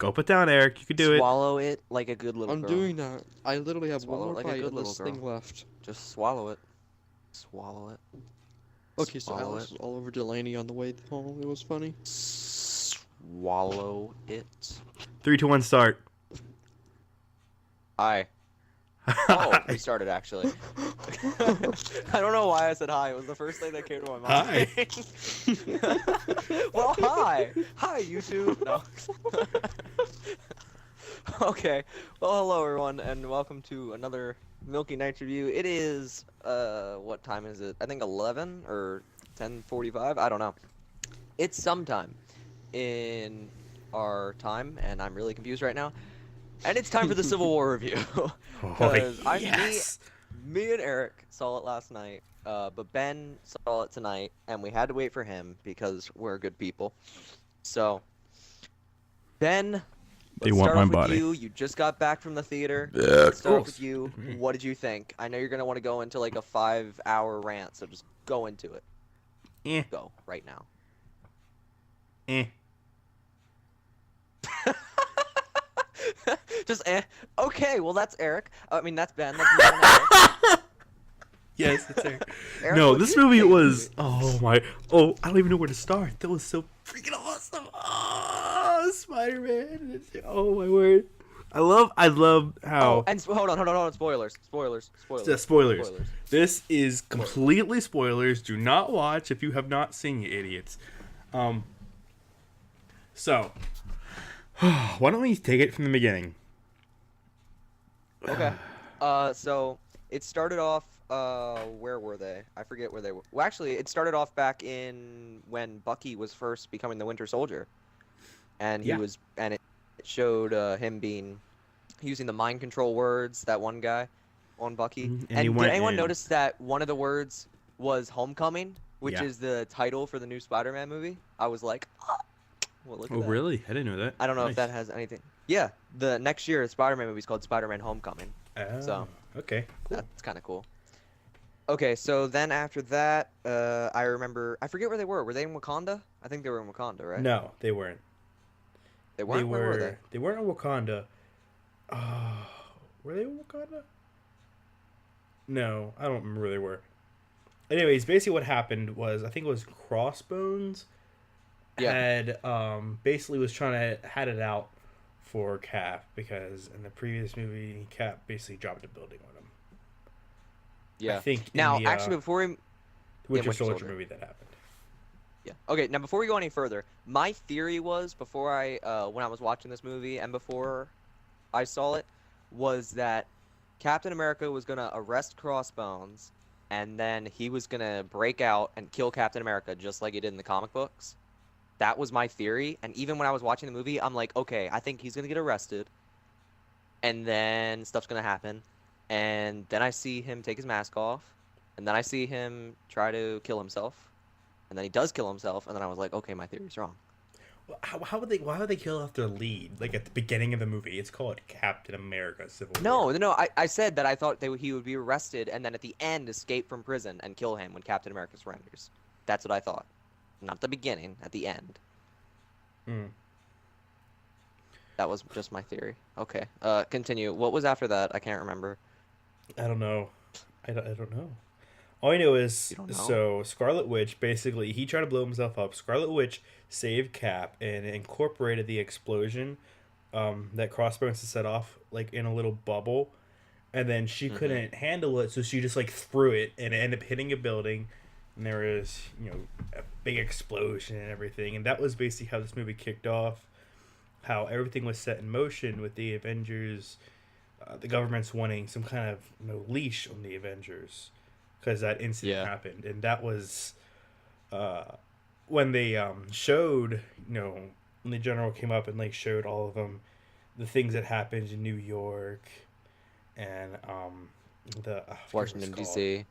Go put down, Eric. You can do it. Swallow it like a good little I'm girl. doing that. I literally have one Swallow it more like a bite good of little this girl. thing left. Just swallow it. Swallow it. Okay, so Swallow Alex it. was all over Delaney on the way home. It was funny. Swallow it. 3, 2, 1, start. Hi. Oh, we started actually. I don't know why I said hi. It was the first thing that came to my mind. Hi. Well, hi. Hi, YouTube. No. Okay. Well, hello everyone, and welcome to another Milky Nights review. It is what time is it? I think 11 or 10:45. I don't know. It's sometime in our time, and I'm really confused right now. And it's time for the Civil War review. Because yes. me and Eric saw it last night, but Ben saw it tonight, and we had to wait for him because we're good people. So, Ben, They let's want start my off with body. you. You just got back from the theater. Yeah, Let's start off gross. with you. What did you think? I know you're going to want to go into like a 5-hour rant, so just go into it. Eh. Go, right now. Eh. Just okay, well that's Eric. I mean that's Ben. That's me and Eric. Yes, it's Eric. Eric, No, what'd this you movie think? was. Oh my. Oh, I don't even know where to start. That was so freaking awesome. Oh, Spider-Man. Oh my word. I love how. Oh, and hold on. Spoilers. Spoilers. This is completely spoilers. Do not watch if you have not seen, you idiots. So, why don't we take it from the beginning? Okay. So it started off. Where were they? I forget where they were. Well, actually, it started off back in when Bucky was first becoming the Winter Soldier, and it showed him using the mind control words. That one guy on Bucky. And he And did went anyone in. notice that one of the words was "Homecoming," which Yeah. is the title for the new Spider-Man movie? I was like, oh, well, look at Oh, that. really? I didn't know that. I don't know Nice. if that has anything. Yeah, the next year Spider-Man movie is called Spider-Man: Homecoming. Oh, So okay. Cool. that's kind of cool. Okay, so then after that, I remember I forget where they were. Were they in Wakanda? I think they were in Wakanda, right? No, they weren't. They weren't. Where were they? They weren't in Wakanda. Were they in Wakanda? No, I don't remember where they were. Anyways, basically what happened was I think it was Crossbones Yeah. had basically was trying to had it out for Cap because in the previous movie Cap basically dropped a building on him. Yeah. I think in Now, the, actually, before we Winter Winter Soldier Soldier. movie that happened. Yeah. Okay. Now, before we go any further, my theory was before when I was watching this movie and before I saw it, was that Captain America was gonna arrest Crossbones, and then he was gonna break out and kill Captain America just like he did in the comic books. That was my theory, and even when I was watching the movie, I'm like, okay, I think he's gonna get arrested, and then stuff's gonna happen, and then I see him take his mask off, and then I see him try to kill himself. And then he does kill himself, and then I was like, okay, my theory's wrong. Why would they kill off their lead? Like at the beginning of the movie, it's called Captain America Civil War. No, I said that I thought he would be arrested, and then at the end escape from prison and kill him when Captain America surrenders. That's what I thought. Not the beginning, at the end. Hmm. That was just my theory. Okay, continue. What was after that? I can't remember. I don't know. I don't know. All I know is, You don't know? so Scarlet Witch, basically, he tried to blow himself up. Scarlet Witch saved Cap and incorporated the explosion that Crossbones had set off, like, in a little bubble. And then she couldn't handle it, so she just, like, threw it, and it ended up hitting a building. And there was, a big explosion and everything. And that was basically how this movie kicked off. How everything was set in motion with the Avengers. The government's wanting some kind of leash on the Avengers. Because that incident happened, and that was when they showed, when the general came up and like showed all of them the things that happened in New York and the Washington, D.C.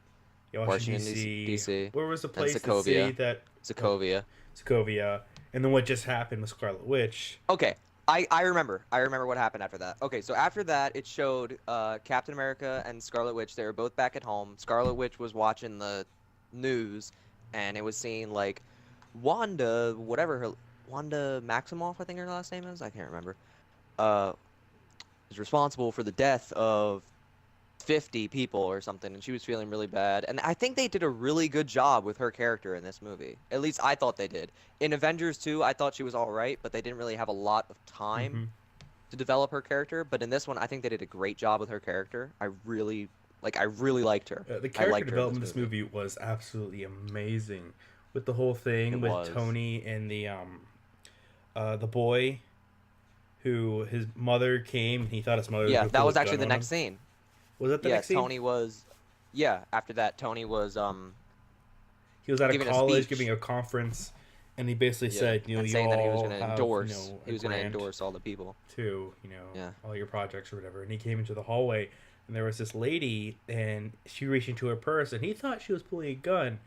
Yeah, Washington, D.C. Where was the place to Sokovia. see that Sokovia. Sokovia, and then what just happened with Scarlet Witch? Okay, I remember. I remember what happened after that. Okay, so after that, it showed Captain America and Scarlet Witch. They were both back at home. Scarlet Witch was watching the news, and it was seeing like Wanda, whatever Wanda Maximoff, I think her last name is. I can't remember. Uh, is responsible for the death of 50 people or something, and she was feeling really bad. And I think they did a really good job with her character in this movie. At least I thought they did. In Avengers 2, I thought she was all right, but they didn't really have a lot of time to develop her character. But in this one, I think they did a great job with her character. I really liked her. The I character liked her development in this movie was absolutely amazing, with the whole thing It with was. Tony and the boy, who his mother came. And he thought his mother. Yeah, would that pull was a actually gun the on next him. scene. Was that the Yeah, next scene? Tony was. Yeah, after that, Tony was He was out of giving a college, speech. giving a conference, and he basically Yeah, said, you know, and you saying all that he was going to have, endorse. you know, He was going to endorse all the people. to, you know, Yeah. all your projects or whatever. And he came into the hallway, and there was this lady, and she reached into her purse, and he thought she was pulling a gun.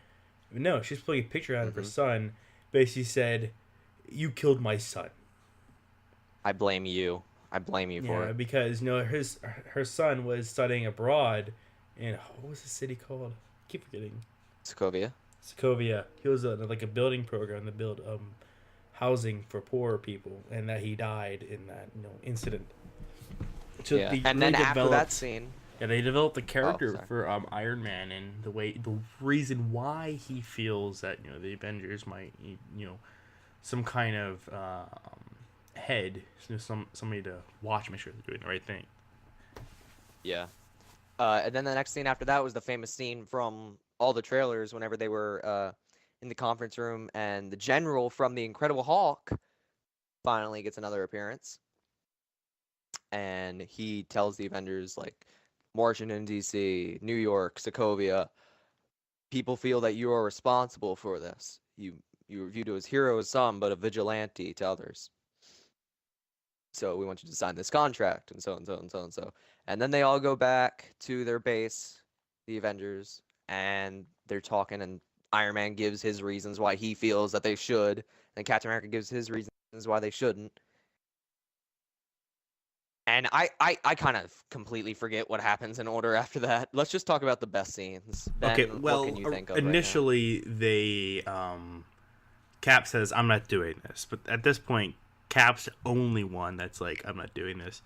No, she was pulling a picture out of her son. Basically said, "You killed my son." I blame you. I blame you for Yeah, it. because you know her son was studying abroad, in what was the city called? I keep forgetting. Sokovia. Sokovia. He was like a building program that built housing for poorer people, and that he died in that incident. So Yeah. they And then really after that scene, yeah, they developed the character sorry. for Iron Man and the reason why he feels that the Avengers might need some kind of head, somebody to watch, make sure they're doing the right thing. yeah. And then the next scene after that was the famous scene from all the trailers whenever they were in the conference room, and the general from the Incredible Hulk finally gets another appearance. And he tells the Avengers, like, Washington, D.C., New York, Sokovia, people feel that you are responsible for this. You are viewed as hero to some, but a vigilante to others. So we want you to sign this contract, and so and so and so and so. And then they all go back to their base, the Avengers, and they're talking, and Iron Man gives his reasons why he feels that they should, and Captain America gives his reasons why they shouldn't. And I kind of completely forget what happens in order after that. Let's just talk about the best scenes. Ben, Okay, well, what can you think of right now? initially they Cap says, "I'm not doing this," but at this point, Cap's the only one that's like, "I'm not doing this,"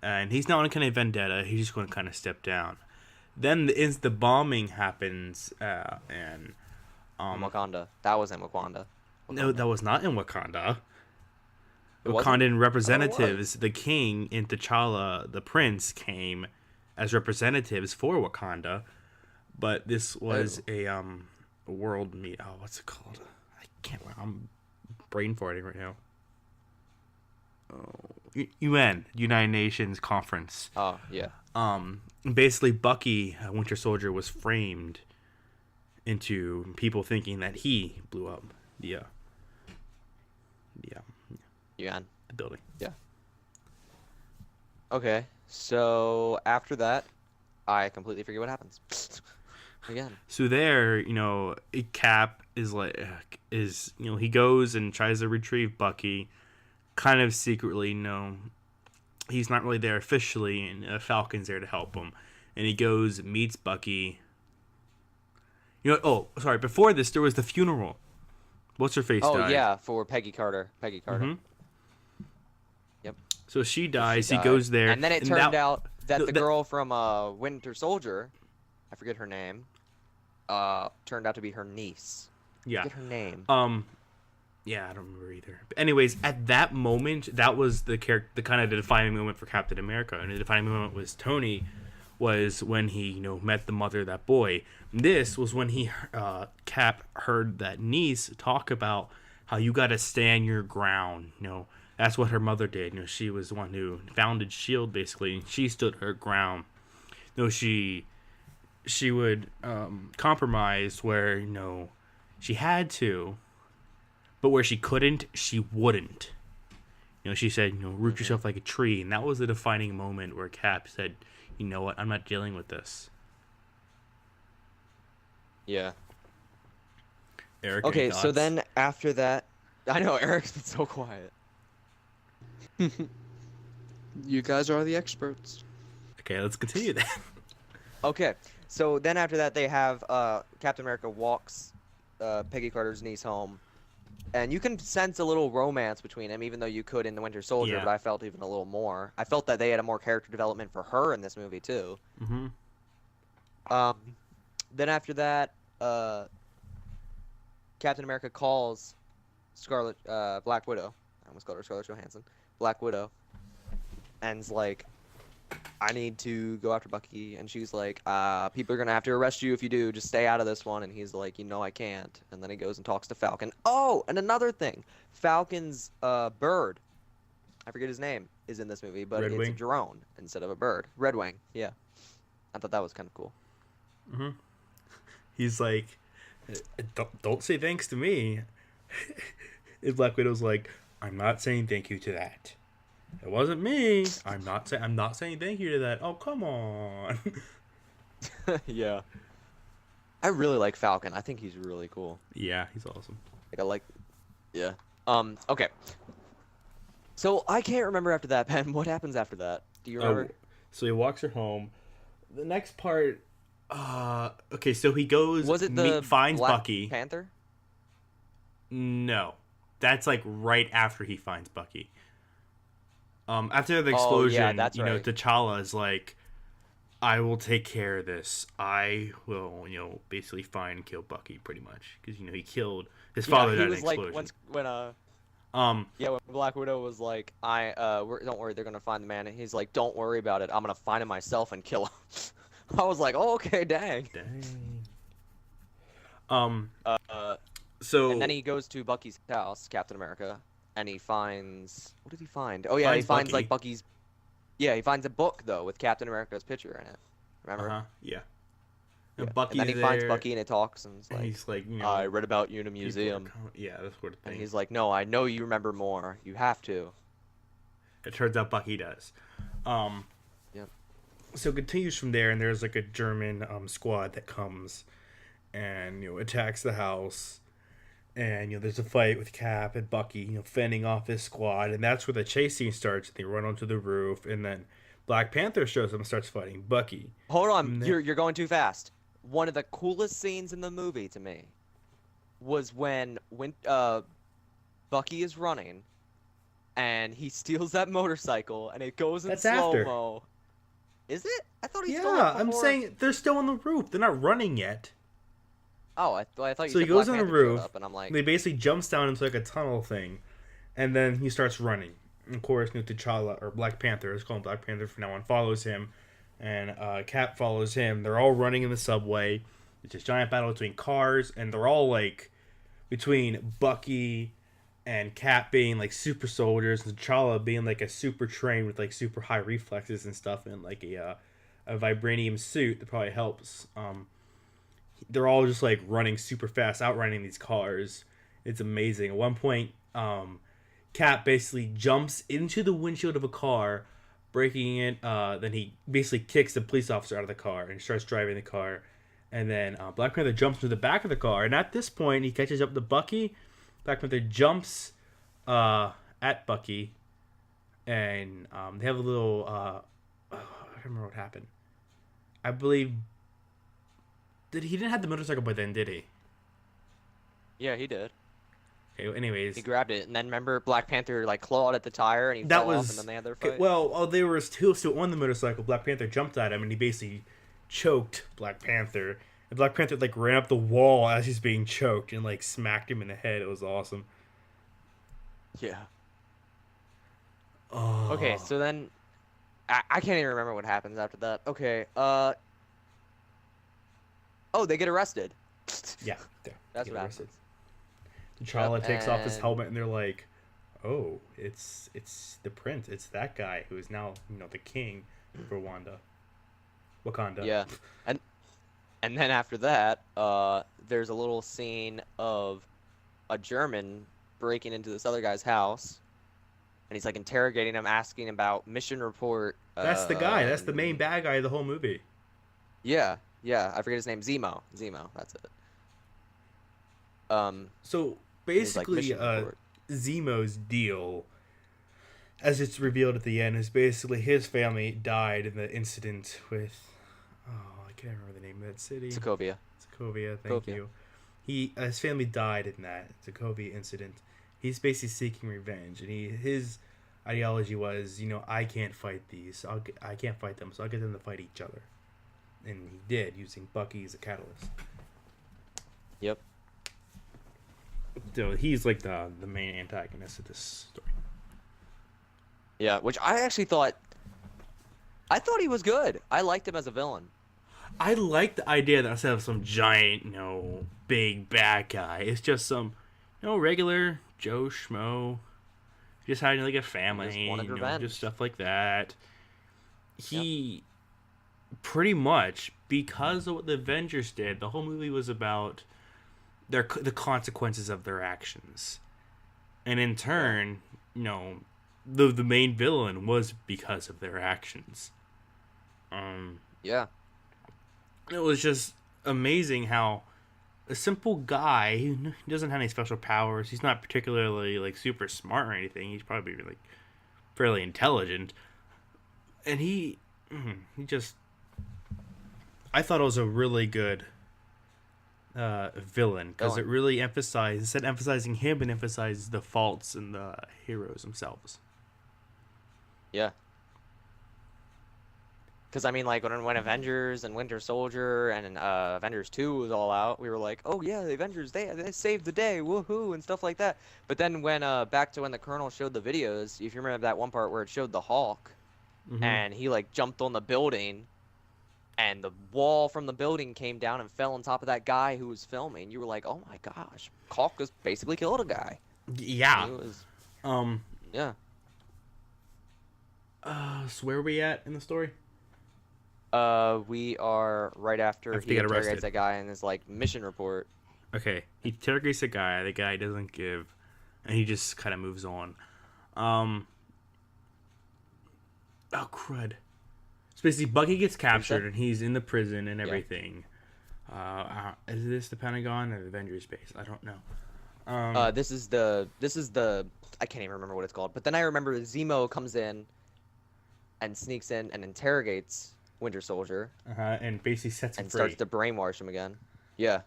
and he's not on kind of vendetta. He's just going to kind of step down. Then the bombing happens, and Wakanda. That was in Wakanda. no, that was not in Wakanda. It wasn't? Wakandan representatives, the king and T'Challa, the prince, came as representatives for Wakanda, but this was a world meet. Oh, what's it called? I can't. I'm brain farting right now. Oh, UN, United Nations Conference. Oh, yeah. Basically, Bucky, Winter Soldier, was framed into people thinking that he blew up the the building. Yeah. Okay, so after that, I completely forget what happens. Again. So there, Cap is he goes and tries to retrieve Bucky, kind of secretly. He's not really there officially, and Falcon's there to help him. And he goes, meets Bucky. Oh, sorry. Before this, there was the funeral. What's her face? Oh died. yeah, for Peggy Carter. Peggy Carter. Mhm. Yep. So she dies. She He goes died. there, And then it and turned out that th- the that- girl from Winter Soldier, I forget her name, turned out to be her niece. Yeah. I forget her name. Yeah, I don't remember either. But anyways, at that moment, that was the kind of the defining moment for Captain America, and the defining moment was Tony, was when he met the mother of that boy. This was when he Cap heard that niece talk about how you got to stand your ground. That's what her mother did. She was the one who founded Shield basically, and she stood her ground. She would compromise where she had to. But where she couldn't, she wouldn't. She said, root yourself like a tree. And that was the defining moment where Cap said, you know what, I'm not dealing with this. Yeah. Eric, Okay, any so thoughts? then after that, I know Eric's been so quiet. You guys are the experts. Okay, let's continue then. Okay, so then after that they have Captain America walks Peggy Carter's niece home, And you can sense a little romance between them, even though you could in The Winter Soldier, Yeah. but I felt even a little more. I felt that they had a more character development for her in this movie, too. Mm-hmm. Then after that, Captain America calls Black Widow. I almost called her Scarlett Johansson. Black Widow. And's like, I need to go after Bucky. And she's like, people are going to have to arrest you if you do. Just stay out of this one. And he's like, I can't. And then he goes and talks to Falcon. Oh, and another thing. Falcon's bird, I forget his name, is in this movie, but Red it's Wing? a drone instead of a bird. Red Wing, yeah. I thought that was kind of cool. Mm-hmm. He's like, don't say thanks to me. And Black Widow's like, I'm not saying thank you to that. It wasn't me. I'm not saying thank you to that. Oh, come on. Yeah. I really like Falcon. I think he's really cool. Yeah, he's awesome. Yeah. Okay. So I can't remember after that, Ben. What happens after that? Do you remember? So he walks her home. The next part, okay, so he goes. Was it the finds Black Bucky? Panther? No, that's like right after he finds Bucky. After the explosion, yeah, that's right. T'Challa is like, I will take care of this. I will, basically find and kill Bucky pretty much because he killed his father. Died in an explosion. When Black Widow was like, don't worry, they're gonna find the man, and he's like, don't worry about it, I'm gonna find him myself and kill him. I was like, oh, okay, dang. So and then he goes to Bucky's house, Captain America, and he finds, what did he find? Oh yeah, he finds Bucky. like Bucky's. Yeah, he finds a book though with Captain America's picture in it. Remember? Yeah. Yeah. Bucky's and then he finds Bucky and it talks and it's like, he's like, I read about you in a people museum. yeah, that sort of thing. And he's like, no, I know you remember more. You have to. It turns out Bucky does. Yep. So it continues from there, and there's like a German squad that comes and attacks the house. And there's a fight with Cap and Bucky, fending off this squad, and that's where the chase scene starts. They run onto the roof, and then Black Panther shows up and starts fighting Bucky. Hold on, you're going too fast. One of the coolest scenes in the movie to me was when Bucky is running, and he steals that motorcycle, and it goes in slow-mo. Is it? I thought he stole it before. I'm saying they're still on the roof. They're not running yet. Oh, I thought you so said he goes Black on the Panther showed roof, up, and I'm like, they basically jumps down into like a tunnel thing, and then he starts running. And of course, T'Challa, or Black Panther, let's call him Black Panther from now on, follows him, and Cap follows him. They're all running in the subway. It's this giant battle between cars, and they're all like between Bucky and Cap being like super soldiers, and T'Challa being like a super trained with like super high reflexes and stuff, and like a vibranium suit that probably helps. They're all just like running super fast, outrunning these cars. It's amazing. At one point, Cap basically jumps into the windshield of a car, breaking it. Then he basically kicks the police officer out of the car and starts driving the car. And then Black Panther jumps to the back of the car. And at this point, he catches up to Bucky. Black Panther jumps at Bucky. And they have a little... I don't remember what happened. I believe... He didn't have the motorcycle by then, did he? yeah, he did. Okay, anyways. He grabbed it, and then remember Black Panther like clawed at the tire, and he fell off, and then they had their fight. Okay, well, they were still on the motorcycle. Black Panther jumped at him, and he basically choked Black Panther. And Black Panther like ran up the wall as he's being choked and like smacked him in the head. It was awesome. Yeah. Oh. Okay, so then I can't even remember what happens after that. Okay, oh, they get arrested. Yeah, That's what happens. T'Challa takes off his and- helmet, and they're like, "Oh, it's the prince. It's that guy who is now the king for Wakanda." Yeah, and then after that, there's a little scene of a German breaking into this other guy's house, and he's like interrogating him, asking about mission report. That's the guy. That's the main bad guy of the whole movie. Yeah, I forget his name. Zemo, that's it. So he's like, basically, mission report. Zemo's deal, as it's revealed at the end, is basically his family died in the incident with, I can't remember the name of that city. Sokovia. Thank you. his family died in that Sokovia incident. He's basically seeking revenge, and his ideology was, I can't fight these. I can't fight them, so I'll get them to fight each other. And he did, using Bucky as a catalyst. Yep. So he's like the main antagonist of this story. Yeah, which I actually thought he was good. I liked him as a villain. I like the idea that instead of some giant, big bad guy, it's just some, regular Joe Schmo, just having like a family, just stuff like that. He pretty much, because of what the Avengers did, the whole movie was about the consequences of their actions, and in turn, the main villain was because of their actions. Yeah. It was just amazing how a simple guy who doesn't have any special powers, he's not particularly like super smart or anything, he's probably like fairly intelligent, and he just, I thought it was a really good villain, because it really emphasized, instead of emphasizing him, it emphasizes the faults and the heroes themselves. Yeah. Because, I mean, like, when Avengers and Winter Soldier and Avengers 2 was all out, we were like, oh, yeah, the Avengers, they saved the day, woohoo, and stuff like that. But then when, back to when the Colonel showed the videos, if you remember that one part where it showed the Hulk, and he, like, jumped on the building, and the wall from the building came down and fell on top of that guy who was filming, you were like, oh, my gosh, Hulk just basically killed a guy. Yeah. It was, yeah. So where are we at in the story? We are right after he interrogates that guy in his, like, mission report. Okay, he interrogates the guy doesn't give, and he just kind of moves on. Oh, crud. So basically, Bucky gets captured, and he's in the prison and everything. Yeah. Is this the Pentagon or the Avengers base? I don't know. This is the, I can't even remember what it's called, but then I remember Zemo comes in and sneaks in and interrogates Winter Soldier. And basically sets him free. And starts to brainwash him again. Yeah.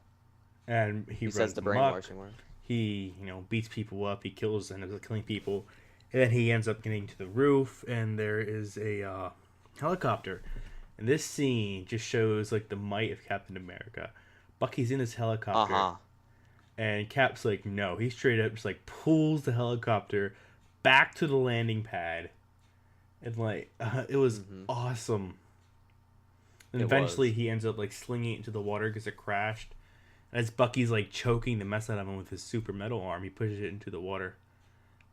And he says the brainwashing word. He, beats people up. He ends up killing people. And then he ends up getting to the roof, and there is a helicopter. And this scene just shows, like, the might of Captain America. Bucky's in his helicopter. And Cap's like, no. He straight up just, like, pulls the helicopter back to the landing pad. And, like, it was awesome. And eventually he ends up, like, slinging it into the water because it crashed. And as Bucky's, like, choking the mess out of him with his super metal arm, he pushes it into the water.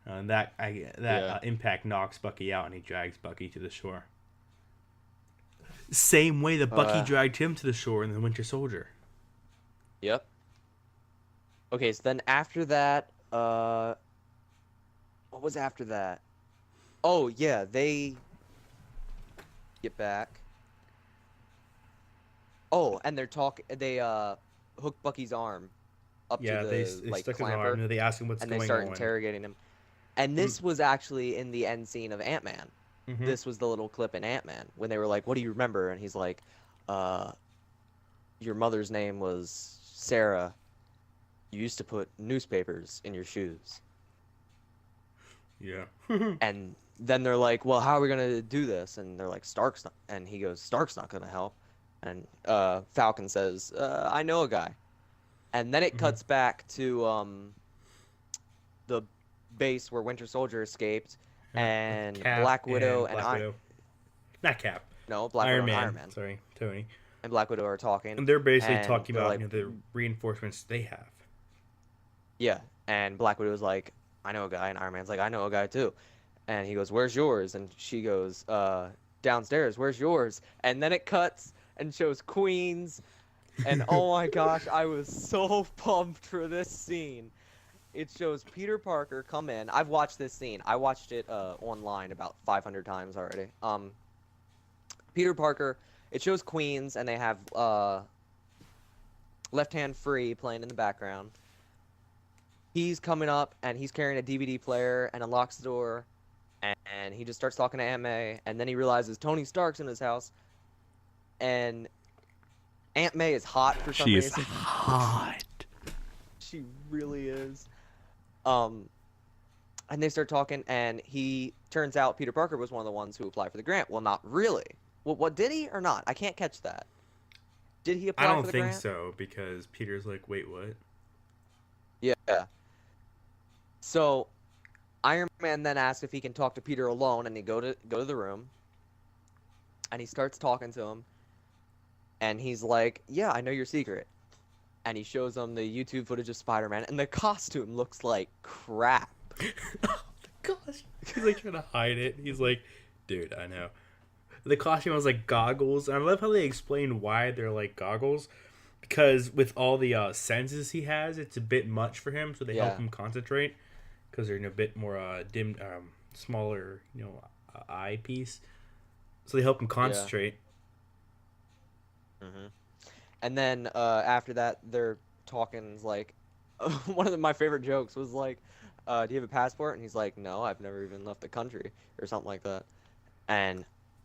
And that impact knocks Bucky out, and he drags Bucky to the shore. Same way that Bucky dragged him to the shore in the Winter Soldier. Yep. Okay, so then after that, what was after that? Oh, yeah, they get back. Oh, and they hook Bucky's arm up to the, they like, stuck clamper, his arm, and they ask him what's going on. And they start interrogating him. And this was actually in the end scene of Ant-Man. This was the little clip in Ant-Man when they were like, what do you remember? And he's like, your mother's name was Sarah. You used to put newspapers in your shoes. Yeah. And then they're like, well, how are we going to do this? And they're like, Stark's not. And he goes, Stark's not going to help. And Falcon says, I know a guy. And then it cuts back to the base where Winter Soldier escaped, and Black Widow and Iron... Not Cap. No, Black Widow and Iron Man. Sorry, Tony. And Black Widow are talking. And they're basically talking about, like, the reinforcements they have. Yeah, and Black Widow was like, I know a guy, and Iron Man's like, I know a guy too. And he goes, where's yours? And she goes, downstairs, where's yours? And then it cuts and shows Queens, and oh my gosh, I was so pumped for this scene. It shows Peter Parker come in. I've watched this scene. I watched it online about 500 times already. Peter Parker, it shows Queens, and they have Left Hand Free playing in the background. He's coming up, and he's carrying a DVD player, and unlocks the door, and he just starts talking to Aunt May, and then he realizes Tony Stark's in his house, and Aunt May is hot for some reason. She is hot. She really is. And they start talking, and he turns out Peter Parker was one of the ones who applied for the grant. Well, not really. Well, what did he or not? I can't catch that. Did he apply I for don't the think grant? so, because Peter's like, wait, what? Yeah. So Iron Man then asks if he can talk to Peter alone, and they go to the room, and he starts talking to him, and he's like, "Yeah, I know your secret." And he shows him the YouTube footage of Spider-Man, and the costume looks like crap. Oh my gosh. He's like trying to hide it. He's like, dude, I know. The costume has like goggles. And I love how they explain why they're like goggles. Because with all the senses he has, it's a bit much for him. So they help him concentrate. Because they're in a bit more dim, smaller, eyepiece. So they help him concentrate. Mm-hmm. And then after that, they're talking like, one of my favorite jokes was like, do you have a passport? And he's like, no, I've never even left the country, or something like that. And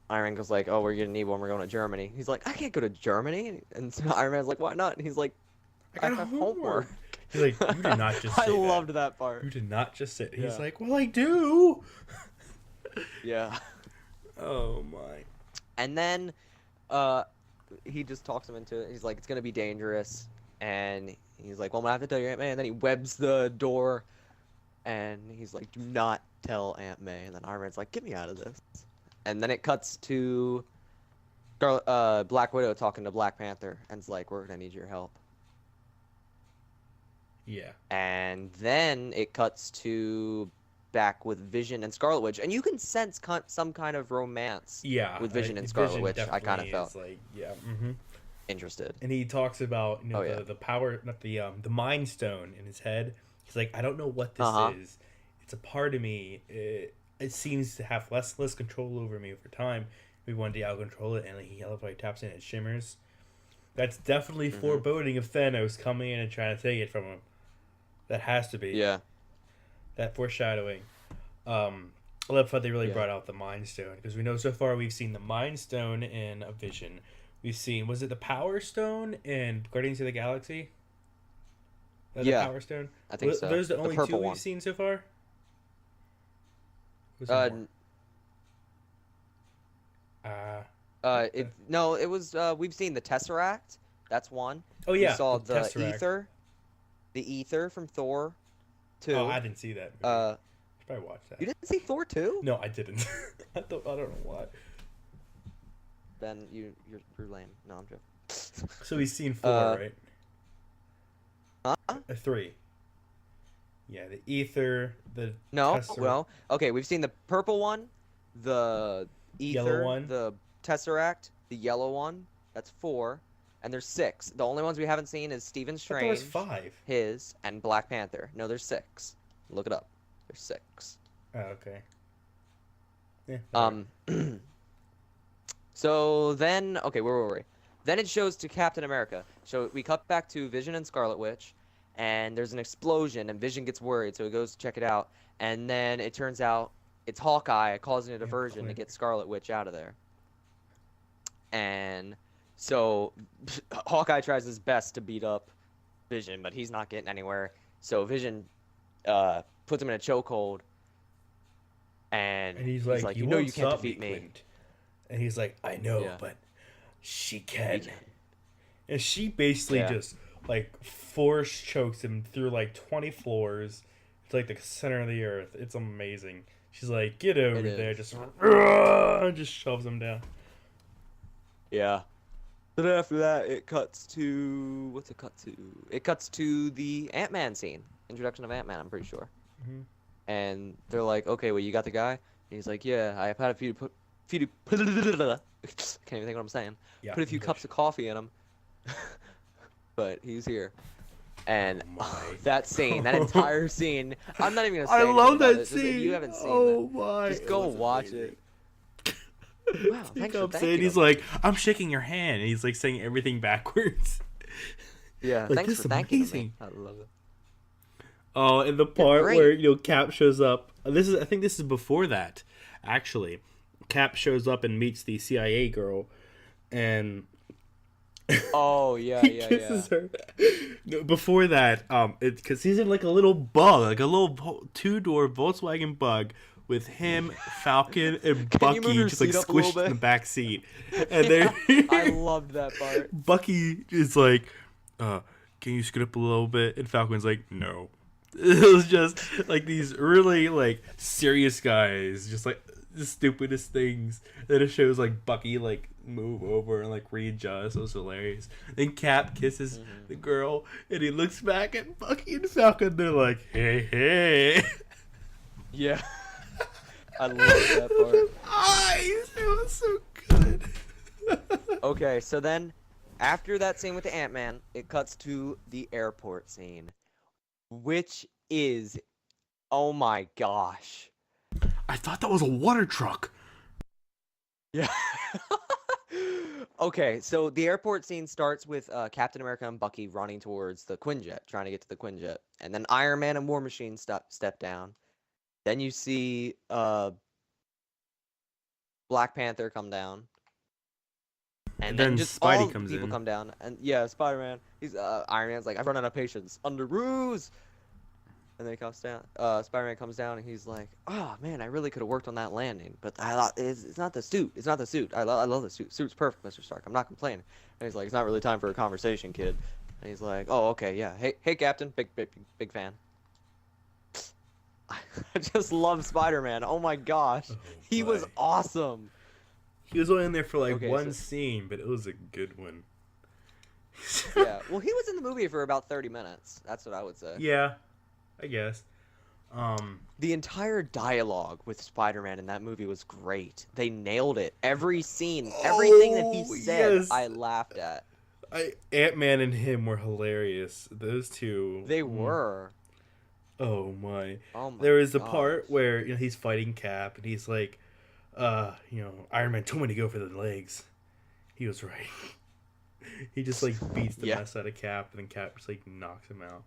Iron Man goes like, oh, we're gonna need one. We're going to Germany. He's like, I can't go to Germany. And so Iron Man's like, why not? And he's like, I have homework. He's like, you did not just say I loved that part. You did not just say it. Yeah. He's like, well, I do. Yeah. Oh, my. And then he just talks him into it. He's like, it's going to be dangerous. And he's like, well, I'm going to have to tell your Aunt May. And then he webs the door. And he's like, do not tell Aunt May. And then Iron Man's like, get me out of this. And then it cuts to Black Widow talking to Black Panther. And it's like, we're going to need your help. Yeah. And then it cuts to back with Vision and Scarlet Witch. And you can sense some kind of romance with Vision and Scarlet Witch. I kind of felt like, interested. And he talks about the power, not the Mind Stone in his head. He's like, I don't know what this is. It's a part of me. It seems to have less control over me over time. Maybe one day I'll control it. And he taps in, it shimmers. That's definitely foreboding of Thanos coming in and trying to take it from him. That has to be. Yeah. That foreshadowing. I love how they really brought out the Mind Stone, because we know so far we've seen the Mind Stone in a Vision. We've seen, was it the Power Stone in Guardians of the Galaxy? The Power Stone? I think so. Those are the only two one. we've seen so far? No, it was we've seen the Tesseract. That's one. Oh yeah. We saw the Tesseract. Ether. The Ether from Thor 2. Oh, I didn't see that. Should probably watch that. You didn't see Thor 2? No, I didn't. I don't know why. Ben, you're lame. No, I'm joking. So we've seen 4, right? Huh? 3. Yeah, the Ether, the No, Tesseract. well, okay, we've seen the purple one, the Ether, Yellow one. the Tesseract, the yellow one. That's 4. And there's 6. The only ones we haven't seen is Stephen I thought Strange, there was 5. his, and Black Panther. No, there's 6. Look it up. There's 6. Oh, okay. Yeah. So then, okay, where were we? Then it shows to Captain America. So we cut back to Vision and Scarlet Witch, and there's an explosion, and Vision gets worried, so he goes to check it out. And then it turns out it's Hawkeye causing a diversion to get Scarlet Witch out of there. And so Hawkeye tries his best to beat up Vision, but he's not getting anywhere. So Vision puts him in a chokehold, and he's like, you know you can't defeat me. Clint. And he's like, I know, but she can. And she basically just like force chokes him through like 20 floors. It's like the center of the earth. It's amazing. She's like, get over there, just shoves him down. Yeah. Then after that, it cuts to... What's it cut to? It cuts to the Ant-Man scene. Introduction of Ant-Man, I'm pretty sure. Mm-hmm. And they're like, okay, well, you got the guy? And he's like, yeah, I've had a few... can't even think what I'm saying. Yeah, put a few cups of coffee in him. But he's here. And that scene, that entire scene... I'm not even going to say I love that it. scene. If you haven't seen my. just go watch it. Wow, thanks for thanking He's him. like, I'm shaking your hand. And he's like saying everything backwards. Yeah, like, thanks for thanking me. I love it. Oh, and the part where Cap shows up. I think this is before that, actually. Cap shows up and meets the CIA girl, and Oh yeah, He yeah, yeah. kisses her. No, before that, it's because he's in like a little bug, like a little two-door Volkswagen Bug with him, Falcon, and Can you move Bucky your just like seat up a little squished in the bit? back seat, and Yeah, I then loved that part. Bucky is like, "Can you scoot up a little bit?" And Falcon's like, "No." It was just like these really like serious guys, just like the stupidest things. Then it shows like Bucky like move over and like readjust. It was hilarious. Then Cap kisses the girl, and he looks back at Bucky and Falcon. They're like, "Hey, hey!" Yeah, I love that part. Eyes, it was so good. Okay, so then after that scene with the Ant-Man, it cuts to the airport scene, which is, oh my gosh. I thought that was a water truck. Yeah. Okay, so the airport scene starts with Captain America and Bucky running towards the Quinjet, trying to get to the Quinjet, and then Iron Man and War Machine step down. Then you see Black Panther come down. And then just Spidey all comes people in. come down, and yeah, Spider-Man. He's Iron Man's like, I've run out of patience. Under ruse. And then he comes down. Spider-Man comes down, and he's like, "Oh man, I really could have worked on that landing, but I thought it's not the suit. It's not the suit. I love the suit. Suit's perfect, Mr. Stark. I'm not complaining." And he's like, "It's not really time for a conversation, kid." And he's like, "Oh, okay, yeah. Hey, Captain. Big fan." I just love Spider-Man. Oh my gosh, he was boy. awesome. He was only in there for like Okay, one so- scene, but it was a good one. Yeah. Well, he was in the movie for about 30 minutes. That's what I would say. Yeah, I guess. The entire dialogue with Spider-Man in that movie was great. They nailed it. Every scene, everything that he said, yes. I laughed at. Ant-Man and him were hilarious. Those two. They were. Oh my. Oh my There was a gosh. part where he's fighting Cap, and he's like, Iron Man told me to go for the legs. He was right. He just like beats the Yeah. mess out of Cap, and then Cap just like knocks him out.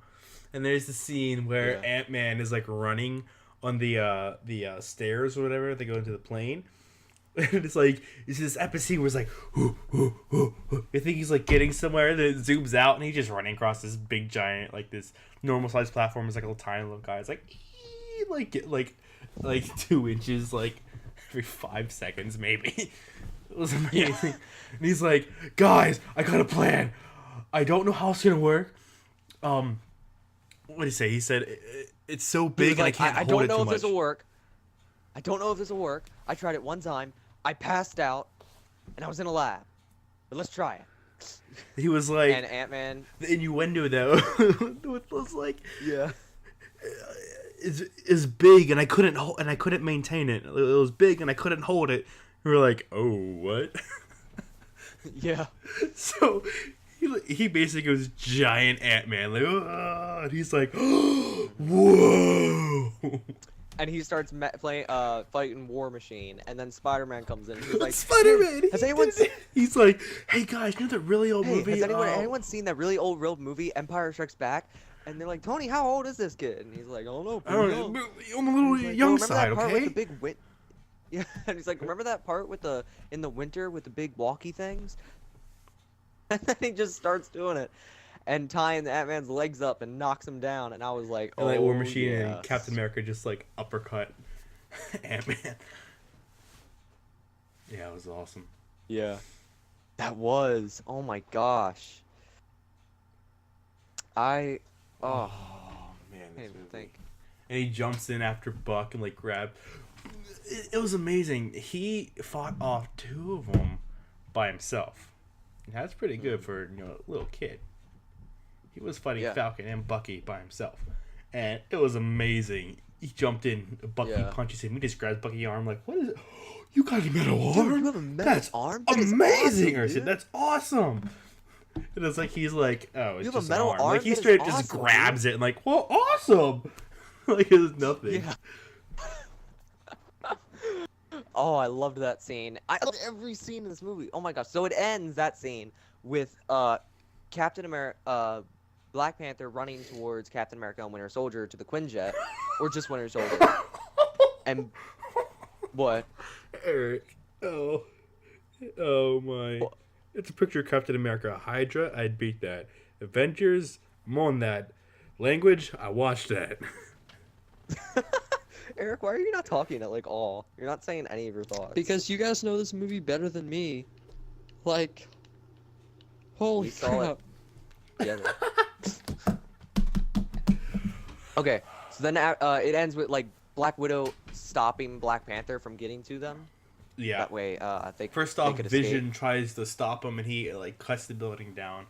And there's the scene where Yeah. Ant-Man is like running on the stairs or whatever. They go into the plane. And it's like, it's this epic scene where it's like, I think he's like getting somewhere, then it zooms out, and he's just running across this big giant, like this normal sized platform. It's like a little tiny little guy. It's like 2 inches, like every 5 seconds maybe. It was amazing. And he's like, guys, I got a plan. I don't know how it's gonna work. What did he say? He said, it's so He was big and like, I can't I hold don't it know too if much. this will work. I don't know if this will work. I tried it one time. I passed out, and I was in a lab. But let's try it. He was like, And Ant-Man. the innuendo though was like, Yeah. is big and I couldn't maintain it. It was big and I couldn't hold it. We were like, oh, what? Yeah. So he basically was giant Ant-Man, like, "Ah," and he's like, whoa. And he starts fighting War Machine, and then Spider-Man comes in. And he's like, Spider-Man. Has anyone seen? He's like, hey guys, you know that really old Hey, movie? has anyone seen that really old real movie, Empire Strikes Back? And they're like, Tony, how old is this kid? And he's like, I don't know. I don't pretty know. young." I'm a little He's like, young remember side, that part with okay? the big Yeah, and he's like, remember that part with in the winter with the big walkie things? And then he just starts doing it, and tying the Ant-Man's legs up and knocks him down. And I was like, And oh, like War Machine yes. and Captain America just like uppercut Ant-Man. Yeah, it was awesome. Yeah, that was. Oh my gosh. Oh, Man, I this can't even movie. think. And he jumps in after Buck and like grab. It was amazing. He fought off 2 of them by himself. And that's pretty good for a little kid. He was fighting Yeah. Falcon and Bucky by himself, and it was amazing. He jumped in. Bucky Yeah. punches him. He just grabs Bucky's arm like, "What is it? You got a metal Dude, arm? you have a metal That's arm? That is amazing!" awesome, Or said, dude. "That's awesome." And it's like he's like, "Oh, it's You have a just metal an arm." arm? Like he That is straight up just awesome, grabs it and like, "Well, awesome!" Like it was nothing. Yeah. Oh, I loved that scene. I loved every scene in this movie. Oh my gosh. So it ends that scene with Captain America, Black Panther running towards Captain America and Winter Soldier to the Quinjet, or just Winter Soldier. And what? Eric. Oh my. It's a picture of Captain America. Hydra, I'd beat that. Avengers, I'm on that. Language, I watched that. Eric, why are you not talking at like all? You're not saying any of your thoughts. Because you guys know this movie better than me. Like, holy We saw crap. it together. Okay, so then it ends with like Black Widow stopping Black Panther from getting to them. Yeah. That way, First they off, could Vision escape. tries to stop him, and he like cuts the building down,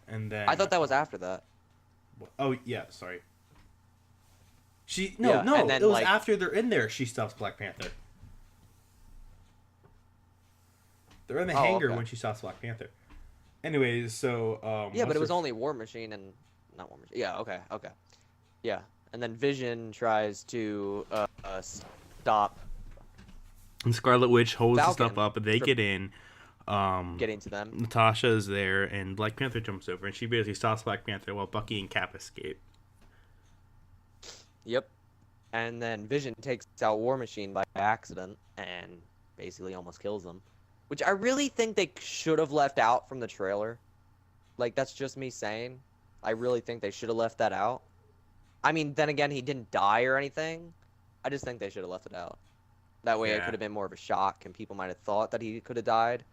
and then I thought that was after that. Oh yeah, sorry. Yeah, No, and then, it was like- after they're in there. She stops Black Panther. They're in the Oh, hangar okay. when she stops Black Panther. Anyways, so Yeah, but what's it was her- only War Machine and not War Machine. Yeah, okay. Yeah, and then Vision tries to stop and Scarlet Witch holds the Falcon stuff up, and they from get in. getting to them. Natasha is there, and Black Panther jumps over, and she basically stops Black Panther while Bucky and Cap escape. Yep. And then Vision takes out War Machine by accident and basically almost kills them. Which I really think they should have left out from the trailer. Like, that's just me saying. I really think they should have left that out. I mean, then again, he didn't die or anything. I just think they should have left it out. That way it Yeah. could have been more of a shock and people might have thought that he could have died.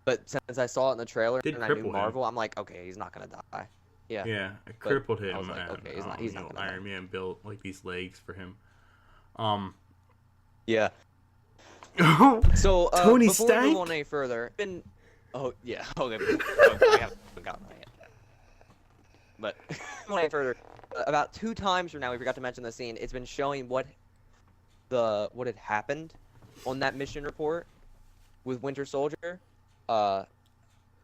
But since I saw it in the trailer Did and I cripple knew him. Marvel, I'm like, okay, he's not going to die. Yeah. Yeah, it crippled him. I was like, and, okay, he's not you know, gonna die. Iron Man built like these legs for him. Yeah. So, Tony before we Stank? move on any further, oh yeah, okay, we haven't gotten that yet. But moving on further, about 2 times from now, we forgot to mention the scene. It's been showing what had happened on that mission report with Winter Soldier.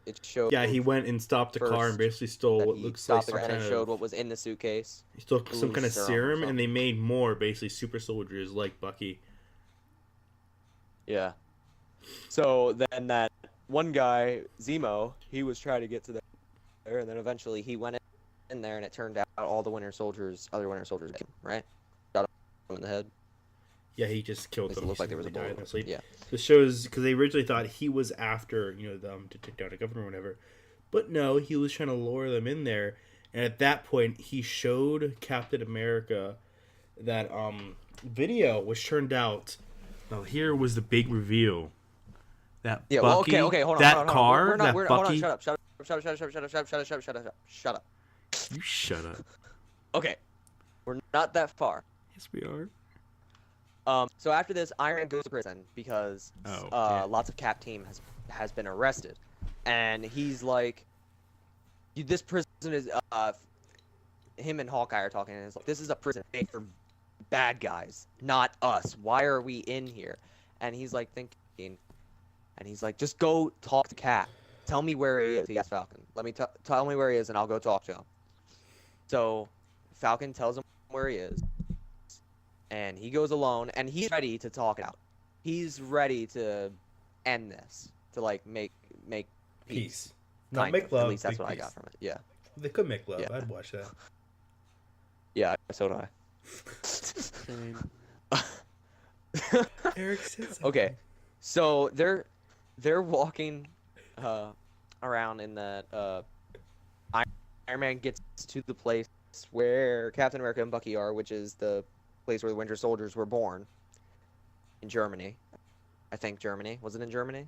It showed. Yeah, he went and stopped the car and First, basically stole that what he looks like stopped the some car, and kind it showed of. what was in the suitcase. He stole some kind of serum or serum, and something. they made more basically super soldiers like Bucky. Yeah. So then that one guy, Zemo, he was trying to get to there, and then eventually he went in there, and it turned out all the other Winter Soldiers, got him, right? Shot him in the head. Yeah, he just killed At least them. it looked like there was a He died in bullet. their sleep. Yeah. This shows because they originally thought he was after them to take down a governor or whatever, but no, he was trying to lure them in there. And at that point, he showed Captain America that video, which turned out. Now here was the big reveal. That Yeah. Well, Bucky, okay. Hold on. that hold on, car, We're not. that Hold on. Bucky. Shut up. Shut up. Shut up. You shut up. Okay. We're not that far. Yes, we are. So after this, Iron Man goes to prison because lots of Cap team has been arrested, and he's like, this prison is him and Hawkeye are talking, and it's like, this is a prison made for bad guys, not us. Why are we in here? And he's like thinking, and he's like, just go talk to Cap. Tell me where he is. He asked Falcon. Let me tell me where he is, and I'll go talk to him. So Falcon tells him where he is. And he goes alone, and he's ready to talk it out. He's ready to end this, to like make peace. Not Kind make of. love. At least that's make what I peace. got from it. Yeah. They could make love. Yeah. I'd watch that. Yeah. So do I. Eric said something. Okay. So they're walking around in that Iron Man gets to the place where Captain America and Bucky are, which is the place where the Winter Soldiers were born in Germany. I think Germany. Was it in Germany?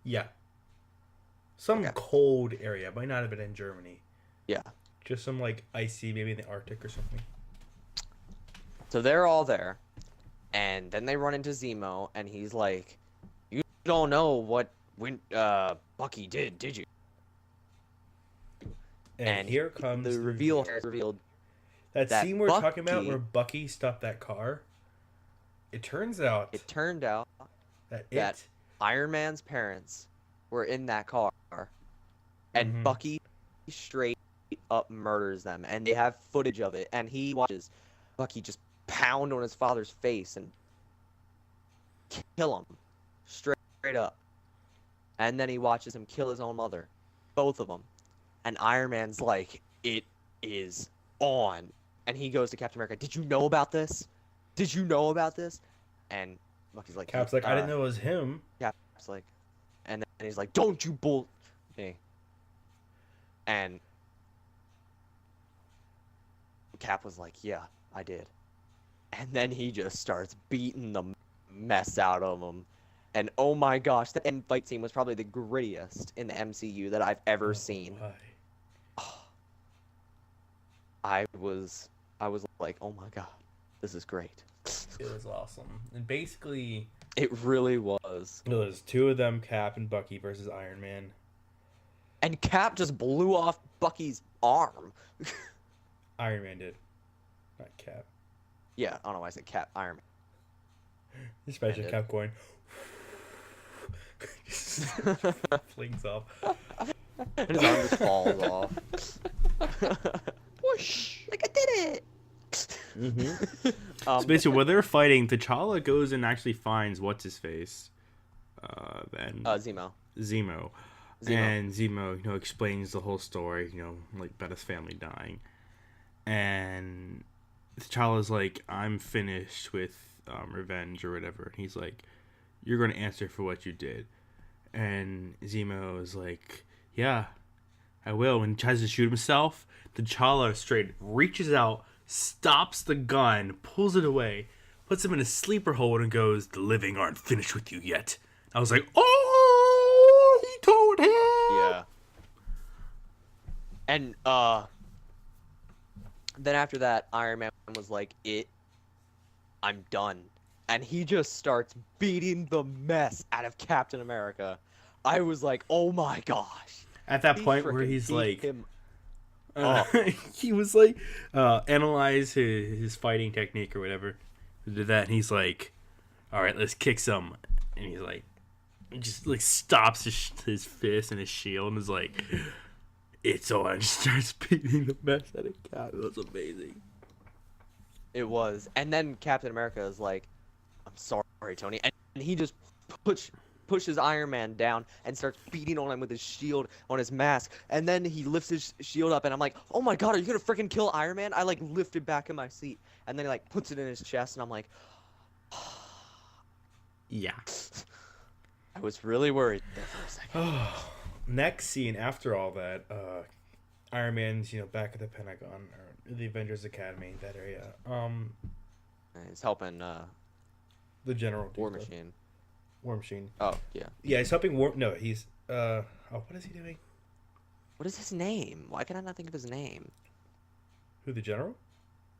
Yeah. Some Okay. cold area. Might not have been in Germany. Yeah. Just some like icy, maybe in the Arctic or something. So they're all there, and then they run into Zemo, and he's like, "You don't know what Bucky did you?" And here comes the reveal has revealed. That that scene we're talking about Bucky- where Bucky stopped that car. It turns out It turned out that that Iron Man's parents were in that car, and Mhm. Bucky straight up murders them, and they have footage of it, and he watches Bucky just pound on his father's face and kill him straight up, and then he watches him kill his own mother, both of them, and Iron Man's like, it is on, and he goes to Captain America, did you know about this? Did you know about this? And Bucky's like, Cap's like, I didn't know it was him. Cap's like, and then he's like, don't you Hey. And Cap was like, yeah, I did. And then he just starts beating the mess out of him. And oh my gosh, that end fight scene was probably the grittiest in the MCU that I've ever seen. Why? I was like, oh my god, this is great. It was awesome. And basically, It really was. it was two of them, Cap and Bucky versus Iron Man. And Cap just blew off Bucky's arm. Iron Man did, not Cap. Yeah, I don't know why I said Cap. Iron Man. Especially did. Cap going. Flings off. And his arm just falls off. Whoosh! Like I did it. Mm-hmm. So basically, when they're fighting, T'Challa goes and actually finds what's his face, then Zemo. Zemo. And Zemo, explains the whole story, like about his family dying, and T'Challa's like, "I'm finished with revenge or whatever," and he's like, "You're going to answer for what you did," and Zemo is like, "Yeah, I will." And he tries to shoot himself. T'Challa straight reaches out, stops the gun, pulls it away, puts him in a sleeper hold, and goes, "The living aren't finished with you yet." I was like, "Oh, he told him." Yeah. And then after that, Iron Man was like, I'm done. And he just starts beating the mess out of Captain America. I was like, oh my gosh. At that He point where frickin' he's beat like, him. he was like, analyze his fighting technique or whatever. He did that, and he's like, "All right, let's kick some." And he's like, just like stops his fist and his shield and is like, "It's on." And starts beating the mess out of Cap. It was amazing. It was. And then Captain America is like, I'm sorry, Tony. And he just pushes Iron Man down and starts beating on him with his shield on his mask. And then he lifts his shield up, and I'm like, oh my god, are you gonna freaking kill Iron Man? I like lifted back in my seat. And then he like puts it in his chest, and I'm like, Yeah. I was really worried there for a second. Next scene after all that, Iron Man's back at the Pentagon or the Avengers Academy, that area. And he's helping The General War dude, Machine. War Machine. Oh, yeah. Yeah, he's helping War. No, he's what is he doing? What is his name? Why can I not think of his name? Who, the General?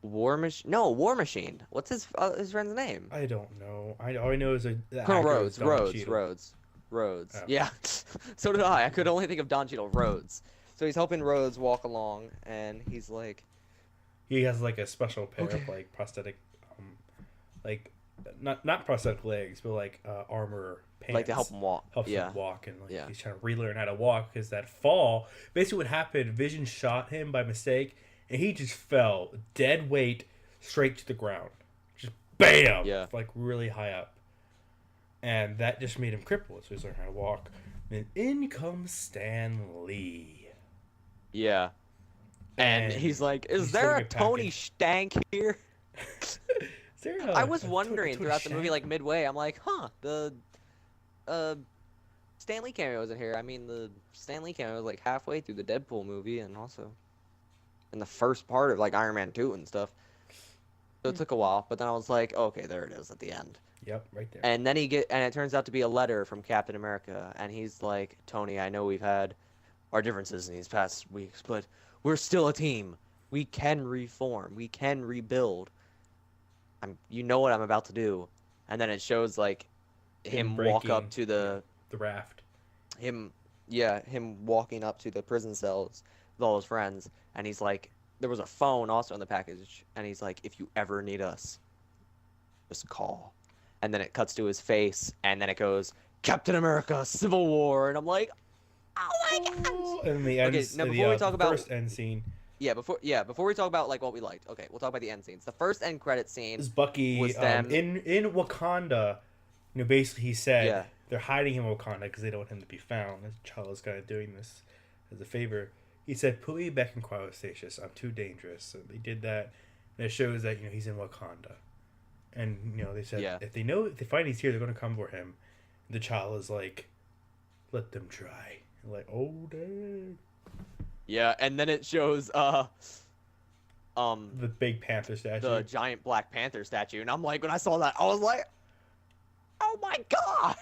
War Machine? No, War Machine. What's his friend's name? I don't know. All I know is the Colonel actor Rhodes. is Don Cheadle. Rhodes. Oh. Yeah. So did I. I could only think of Don Cheadle. Rhodes. So he's helping Rhodes walk along, and he's like, He has like a special pair Okay. of like prosthetic, like not prosthetic legs, but like armor pants. like to help him walk. Helps Yeah. him walk, and like Yeah. he's trying to relearn how to walk because that fall. Basically, what happened? Vision shot him by mistake, and he just fell dead weight straight to the ground. Just bam! Yeah. Like really high up, and that just made him crippled. So he's learning how to walk. And in comes Stan Lee. Yeah. And he's like, is he's there a holding a Tony package. Stank here? Is there I was a wondering Tony throughout the movie, Shank? like midway, I'm like, the Stan Lee cameo isn't here. I mean, the Stan Lee cameo was like halfway through the Deadpool movie, and also in the first part of like Iron Man 2 and stuff. So it took a while, but then I was like, okay, there it is at the end. Yep, right there. And then and it turns out to be a letter from Captain America, and he's like, Tony, I know we've had our differences in these past weeks, but we're still a team. We can reform. We can rebuild. You know what I'm about to do. And then it shows like him walk up breaking to the raft. him walking up to the prison cells with all his friends, and he's like, there was a phone also in the package, and he's like, if you ever need us, just call. And then it cuts to his face, and then it goes, Captain America, Civil War, and I'm like, oh my gosh. And the end. now before we talk about- first end scene Before we talk about like what we liked, okay, we'll talk about the end scenes. The first end credit scene is Bucky was them in Wakanda. Basically he said Yeah. they're hiding him in Wakanda because they don't want him to be found. T'Challa's kind of doing this as a favor. He said, "Put me back in cryostasis. I'm too dangerous." So they did that, and it shows that he's in Wakanda. And they said if they find he's here, they're gonna come for him. T'Challa's like, "Let them try." Like, oh dang. Yeah, and then it shows The big panther statue. the giant Black Panther statue, and I'm like, when I saw that, I was like, oh my god!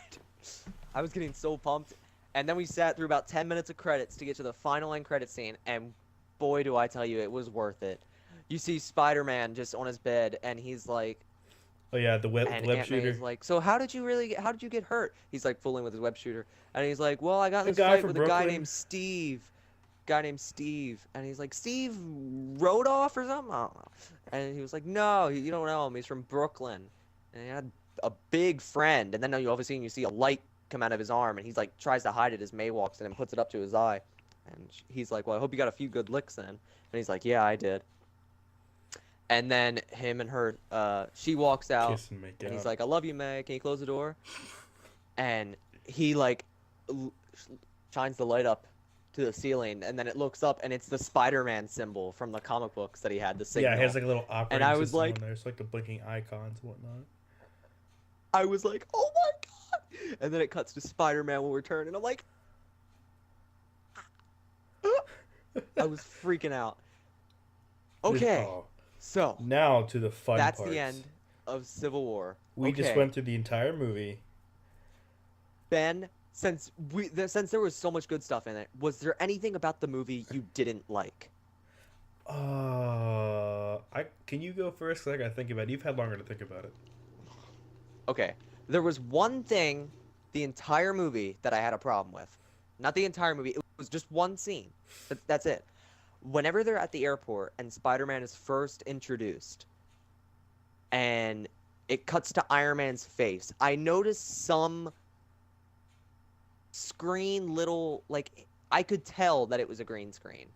I was getting so pumped. And then we sat through about 10 minutes of credits to get to the final end credit scene, and boy, do I tell you, it was worth it. You see Spider-Man just on his bed, and he's like, Oh yeah, the web and web Aunt May shooter. is like, so how did you get hurt? He's like fooling with his web shooter, and he's like, well, I got in The this guy fight from with a guy Brooklyn? named Steve. And he's like, Steve Rodoff or something? I don't know. And he was like, no, you don't know him. He's from Brooklyn. And he had a big friend. And then you obviously you see a light come out of his arm, and he's like tries to hide it as May walks in and puts it up to his eye. And he's like, well, I hope you got a few good licks then. And he's like, yeah, I did. And then him and her, she walks out, Kiss and make and he's out. like, I love you, May. Can you close the door? And he like shines the light up to the ceiling, and then it looks up, and it's the Spider-Man symbol from the comic books that he had, the signal. Yeah, it has like a little operating I was system like- on there. It's like the blinking icons and whatnot. I was like, oh my god! And then it cuts to Spider-Man will return, and I'm like, I was freaking out. Okay, Oh. so Now to the fun that's parts. the end of Civil War. We just Okay. went through the entire movie. Ben, since there was so much good stuff in it, was there anything about the movie you didn't like? Can you go first? 'Cause I gotta think about it. You've had longer to think about it. Okay, there was one thing the entire movie that I had a problem with. Not the entire movie, it was just one scene. That's it. Whenever they're at the airport and Spider-Man is first introduced, and it cuts to Iron Man's face, I noticed some screen little, like, I could tell that it was a green screen.